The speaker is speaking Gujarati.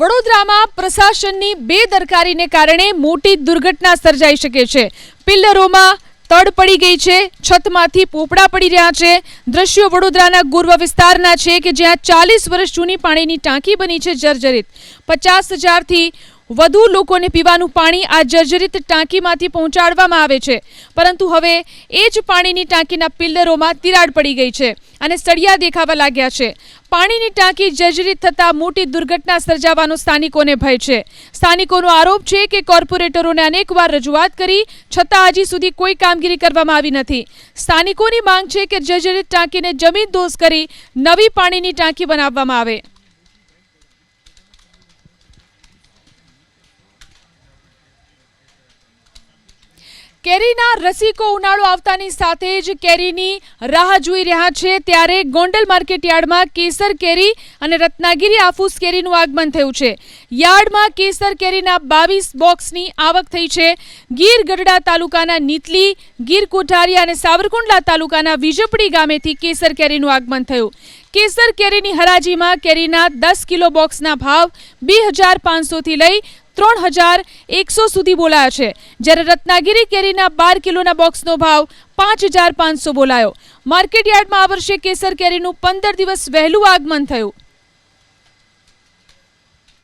વડોદરામાં પ્રશાસનની બેદરકારીને કારણે મોટી દુર્ઘટના સર્જાઈ શકે છે। પિલ્લરોમાં તડ પડી ગઈ છે, છતમાંથી પોપડા પડી રહ્યા છે। દ્રશ્યો વડોદરાના ગુર્વ વિસ્તારના છે કે જ્યાં 40 વર્ષ જૂની પાણીની ટાંકી બની છે જર્જરિત। 50,000થી વધુ લોકોને પીવાનું પાણી આ જર્જરિત ટાંકીમાંથી પહોંચાડવામાં આવે છે, પરંતુ હવે એ જ પાણીની ટાંકીના પિલ્લરોમાં તિરાડ પડી ગઈ છે અને સળિયા દેખાવા લાગ્યા છે। પાણીની ટાંકી જર્જરિત થતાં મોટી દુર્ઘટના સર્જાવાનો સ્થાનિકોને ભય છે। સ્થાનિકોનો આરોપ છે કે કોર્પોરેટરોને અનેકવાર રજૂઆત કરી છતાં હજી સુધી કોઈ કામગીરી કરવામાં આવી નથી। સ્થાનિકોની માંગ છે કે જર્જરિત ટાંકીને જમીનદોઝ કરી નવી પાણીની ટાંકી બનાવવામાં આવે। કેરીના રસિકો ઉનાળો આવતાની સાથે જ કેરીની રાહ જોઈ રહ્યા છે, ત્યારે ગોંડલ માર્કેટ યાર્ડમાં કેસર કેરી અને રત્નાગીરી આફૂસ કેરીનું આગમન થયું છે। યાર્ડમાં કેસર કેરીના 22 બોક્સની આવક થઈ છે। ગીર ગઢડા તાલુકાના નીતલી, ગીર કોઠારી અને સાવરકુંડલા તાલુકાના વિજપડી ગામેથી કેસર કેરીનું આગમન થયું। કેસર કેરીની હરાજીમાં કેરીના 10 કિલો બોક્સના ભાવ 2,500થી લઈ 3,100 સુધી બોલાયા છે, જ્યારે રત્નાગીરી કેરીના 12 કિલોના બોક્સનો ભાવ 5,500 બોલાયો। માર્કેટ યાર્ડમાં આ વર્ષે કેસર કેરીનું 15 દિવસ વહેલું આગમન થયું।